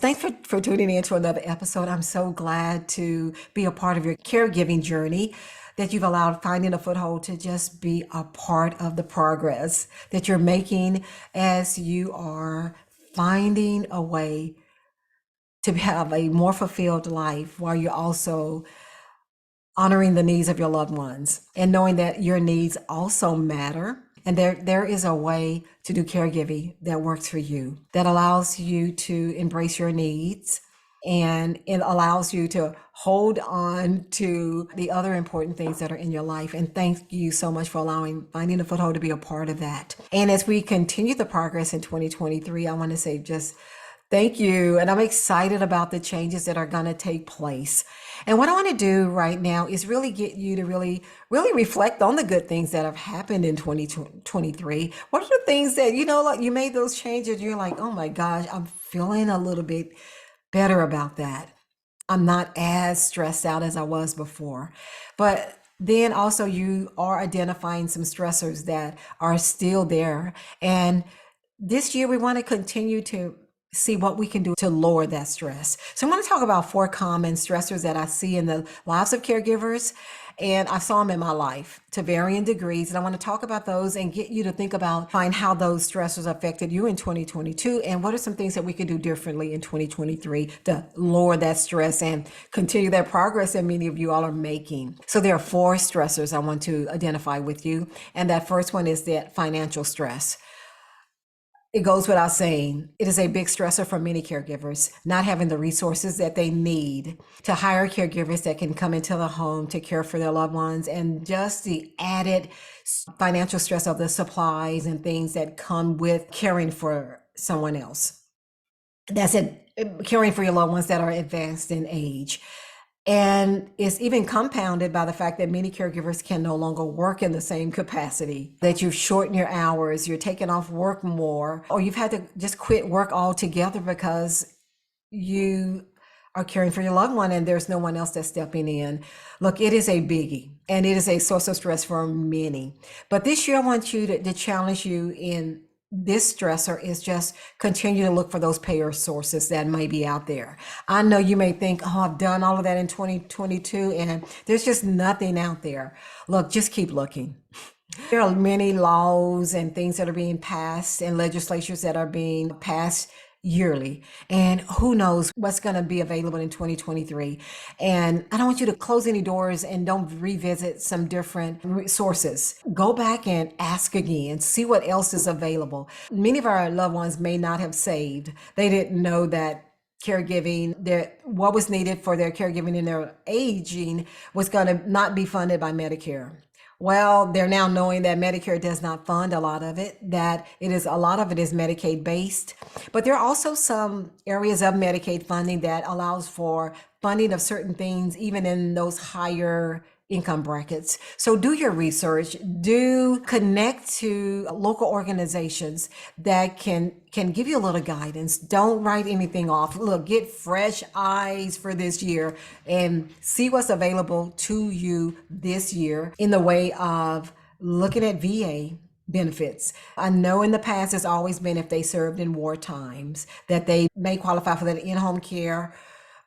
Thanks for tuning in to another episode. I'm so glad to be a part of your caregiving journey, that you've allowed finding a foothold to just be a part of the progress that you're making as you are finding a way to have a more fulfilled life while you're also honoring the needs of your loved ones and knowing that your needs also matter. And there is a way to do caregiving that works for you, that allows you to embrace your needs, and it allows you to hold on to the other important things that are in your life. And thank you so much for allowing Finding a Foothold to be a part of that. And as we continue the progress in 2023, I want to say just thank you. And I'm excited about the changes that are going to take place. And what I want to do right now is really get you to really reflect on the good things that have happened in 2023. What are the things that, like you made those changes, you're like, oh my gosh, I'm feeling a little bit better about that. I'm not as stressed out as I was before. But then also you are identifying some stressors that are still there. And this year we want to continue to see what we can do to lower that stress. So I'm going to talk about 4 common stressors that I see in the lives of caregivers. And I saw them in my life to varying degrees. And I want to talk about those and get you to find how those stressors affected you in 2022. And what are some things that we can do differently in 2023 to lower that stress and continue that progress that many of you all are making. So there are 4 stressors I want to identify with you. And that first one is that financial stress. It goes without saying, it is a big stressor for many caregivers, not having the resources that they need to hire caregivers that can come into the home to care for their loved ones, and just the added financial stress of the supplies and things that come with caring for someone else. That's it, caring for your loved ones that are advanced in age. And it's even compounded by the fact that many caregivers can no longer work in the same capacity, that you've shortened your hours, you're taking off work more, or you've had to just quit work altogether because you are caring for your loved one and there's no one else that's stepping in. Look, it is a biggie and it is a source of stress for many. But this year I want you to challenge you in this stressor is just continue to look for those payer sources that may be out there. I know you may think, oh, I've done all of that in 2022 and there's just nothing out there. Look, just keep looking. There are many laws and things that are being passed and legislatures that are being passed yearly. And who knows what's going to be available in 2023. And I don't want you to close any doors and don't revisit some different sources. Go back and ask again, see what else is available. Many of our loved ones may not have saved. They didn't know that caregiving, what was needed for their caregiving in their aging was going to not be funded by Medicare. Well, they're now knowing that Medicare does not fund a lot of it, that a lot of it is Medicaid based. But there are also some areas of Medicaid funding that allows for funding of certain things, even in those higher income brackets. So do your research, do connect to local organizations that can give you a little guidance. Don't write anything off. Look, get fresh eyes for this year and see what's available to you this year in the way of looking at VA benefits. I know in the past it's always been if they served in war times that they may qualify for that in-home care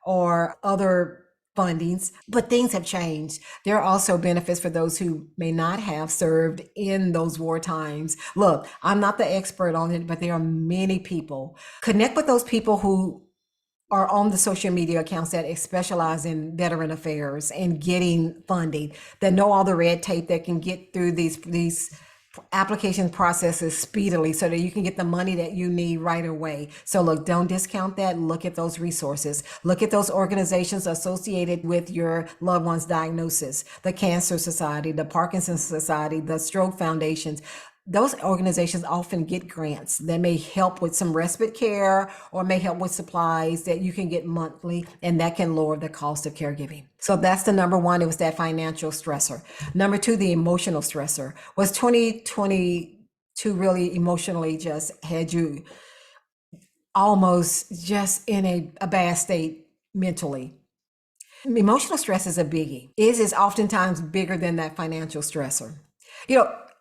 or other fundings, but things have changed. There are also benefits for those who may not have served in those war times. Look, I'm not the expert on it, but there are many people. Connect with those people who are on the social media accounts that specialize in veteran affairs and getting funding, that know all the red tape, that can get through these application processes speedily so that you can get the money that you need right away. So look, don't discount that. Look at those resources. Look at those organizations associated with your loved one's diagnosis, the Cancer Society, the Parkinson's Society, the Stroke Foundations. Those organizations often get grants that may help with some respite care or may help with supplies that you can get monthly, and that can lower the cost of caregiving. So that's the number one. It was that financial stressor. Number 2, the emotional stressor. Was 2022 really emotionally just had you almost just in a bad state mentally? Emotional stress is a biggie. It is oftentimes bigger than that financial stressor.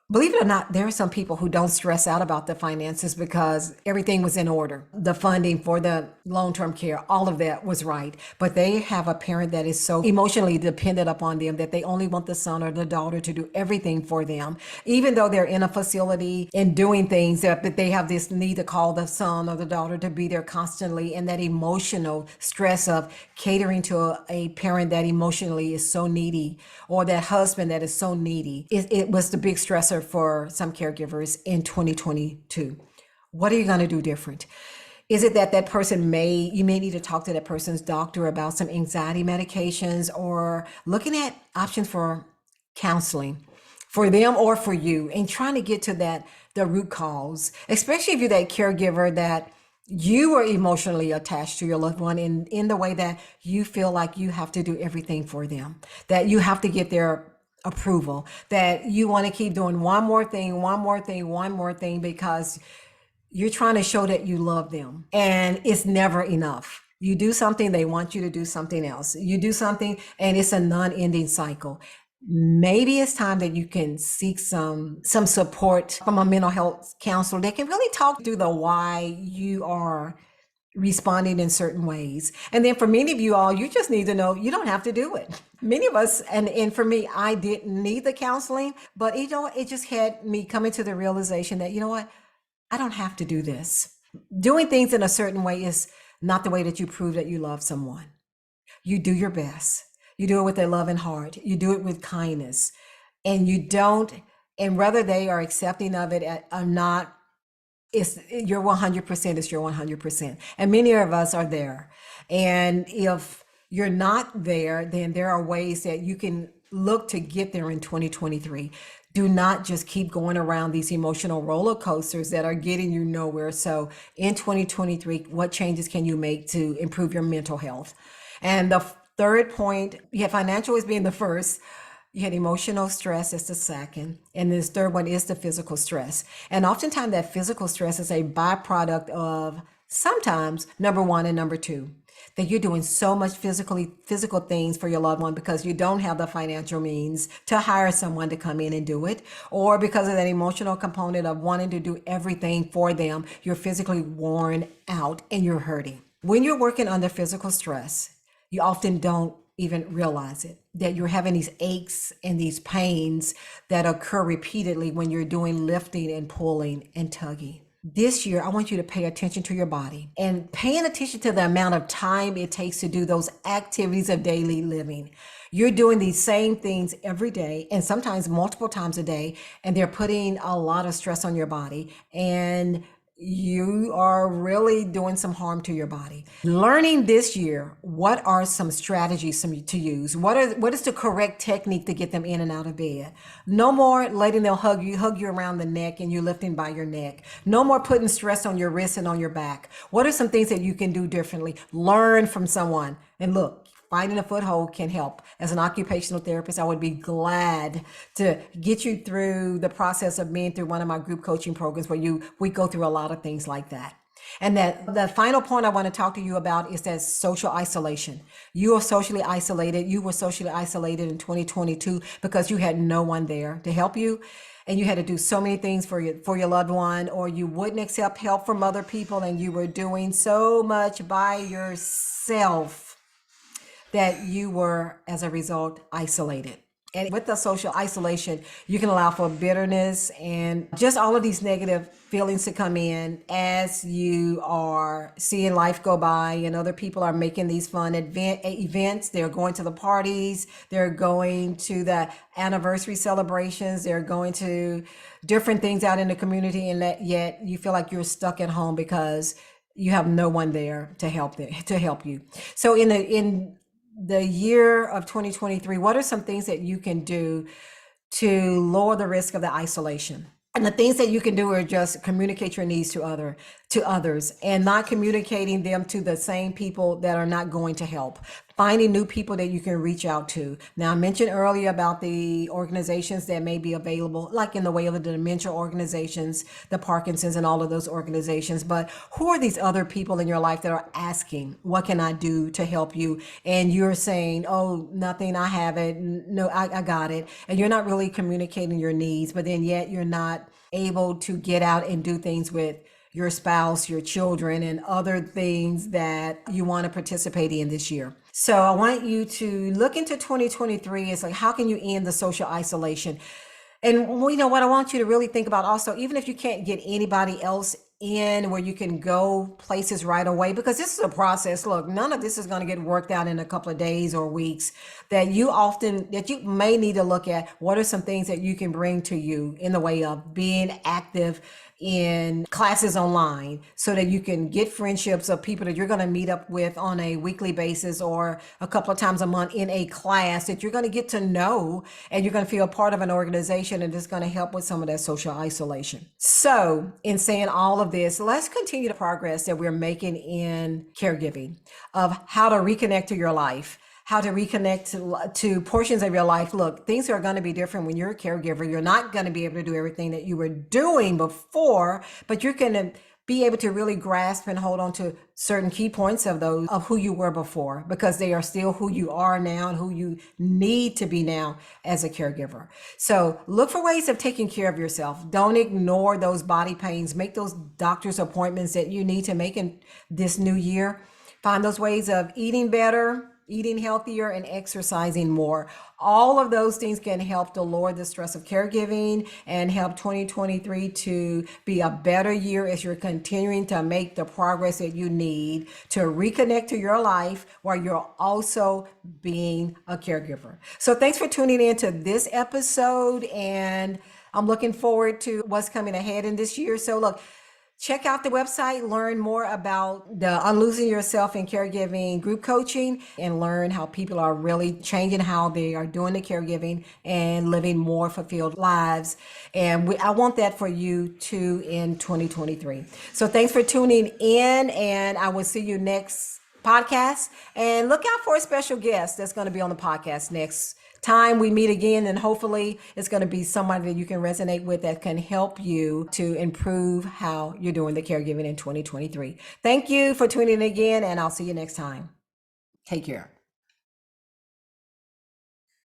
Believe it or not, there are some people who don't stress out about the finances because everything was in order. The funding for the long-term care, all of that was right. But they have a parent that is so emotionally dependent upon them that they only want the son or the daughter to do everything for them. Even though they're in a facility and doing things, that they have this need to call the son or the daughter to be there constantly, and that emotional stress of catering to a parent that emotionally is so needy, or that husband that is so needy. It was the big stressor for some caregivers in 2022. What are you going to do different? Is it that you may need to talk to that person's doctor about some anxiety medications, or looking at options for counseling for them or for you, and trying to get to the root cause, especially if you're that caregiver that you are emotionally attached to your loved one in the way that you feel like you have to do everything for them, that you have to get their approval, that you want to keep doing one more thing, one more thing, one more thing, because you're trying to show that you love them, and it's never enough. You do something, they want you to do something else. You do something, and it's a non-ending cycle. Maybe it's time that you can seek some support from a mental health counselor that can really talk through the why you are responding in certain ways. And then for many of you all, you just need to know you don't have to do it. Many of us, and for me, I didn't need the counseling, but it just had me coming to the realization that, you know what, I don't have to do this. Doing things in a certain way is not the way that you prove that you love someone. You do your best. You do it with a loving heart. You do it with kindness. And you don't, and whether they are accepting of it or not, it's your 100% is your 100%. And many of us are there. And if you're not there, then there are ways that you can look to get there in 2023. Do not just keep going around these emotional roller coasters that are getting you nowhere. So in 2023, what changes can you make to improve your mental health? And the third point, financial as being the first. You had emotional stress as the second, and this third one is the physical stress. And oftentimes that physical stress is a byproduct of sometimes number one and number two, that you're doing so much physical things for your loved one because you don't have the financial means to hire someone to come in and do it, or because of that emotional component of wanting to do everything for them, you're physically worn out and you're hurting. When you're working under physical stress, you often don't even realize it, that you're having these aches and these pains that occur repeatedly when you're doing lifting and pulling and tugging. This year, I want you to pay attention to your body and paying attention to the amount of time it takes to do those activities of daily living. You're doing these same things every day and sometimes multiple times a day, and they're putting a lot of stress on your body, and you are really doing some harm to your body. Learning this year, what are some strategies to use? What is the correct technique to get them in and out of bed? No more letting them hug you around the neck and you lifting by your neck. No more putting stress on your wrists and on your back. What are some things that you can do differently? Learn from someone. And look, finding a foothold can help. As an occupational therapist, I would be glad to get you through the process of being through one of my group coaching programs where we go through a lot of things like that. And that the final point I want to talk to you about is that social isolation. You are socially isolated. You were socially isolated in 2022 because you had no one there to help you. And you had to do so many things for your loved one, or you wouldn't accept help from other people, and you were doing so much by yourself that you were, as a result, isolated. And with the social isolation, you can allow for bitterness and just all of these negative feelings to come in as you are seeing life go by, and other people are making these fun events. They're going to the parties, they're going to the anniversary celebrations, they're going to different things out in the community, and yet you feel like you're stuck at home because you have no one there to help you. So in the year of 2023, what are some things that you can do to lower the risk of the isolation? And the things that you can do are just communicate your needs to others, and not communicating them to the same people that are not going to help. finding new people that you can reach out to. Now, I mentioned earlier about the organizations that may be available, like in the way of the dementia organizations, the Parkinson's, and all of those organizations. But who are these other people in your life that are asking, what can I do to help you? And you're saying, oh, nothing, I have it. No, I got it. And you're not really communicating your needs, but then yet you're not able to get out and do things with your spouse, your children, and other things that you want to participate in this year. So I want you to look into 2023. It's like, how can you end the social isolation? And you know what I want you to really think about also, even if you can't get anybody else in where you can go places right away, because this is a process. Look, none of this is going to get worked out in a couple of days or weeks. That you may need to look at what are some things that you can bring to you in the way of being active in classes online, so that you can get friendships of people that you're going to meet up with on a weekly basis or a couple of times a month in a class that you're going to get to know, and you're going to feel part of an organization, and it's going to help with some of that social isolation. So in saying all of this, let's continue the progress that we're making in caregiving, of how to reconnect to your life, how to reconnect to portions of your life. Look, things are going to be different when you're a caregiver. You're not going to be able to do everything that you were doing before, but you're going to be able to really grasp and hold on to certain key points of those, of who you were before, because they are still who you are now and who you need to be now as a caregiver. So look for ways of taking care of yourself. Don't ignore those body pains. Make those doctor's appointments that you need to make in this new year. Find those ways of eating better, eating healthier, and exercising more. All of those things can help to lower the stress of caregiving and help 2023 to be a better year as you're continuing to make the progress that you need to reconnect to your life while you're also being a caregiver. So thanks for tuning in to this episode, and I'm looking forward to what's coming ahead in this year. So look, check out the website, learn more about the Unlosing Yourself in Caregiving group coaching, and learn how people are really changing how they are doing the caregiving and living more fulfilled lives. And I want that for you too in 2023. So thanks for tuning in, and I will see you next podcast. And look out for a special guest that's going to be on the podcast next time we meet again, and hopefully it's going to be somebody that you can resonate with that can help you to improve how you're doing the caregiving in 2023. Thank you for tuning in again, and I'll see you next time. Take care.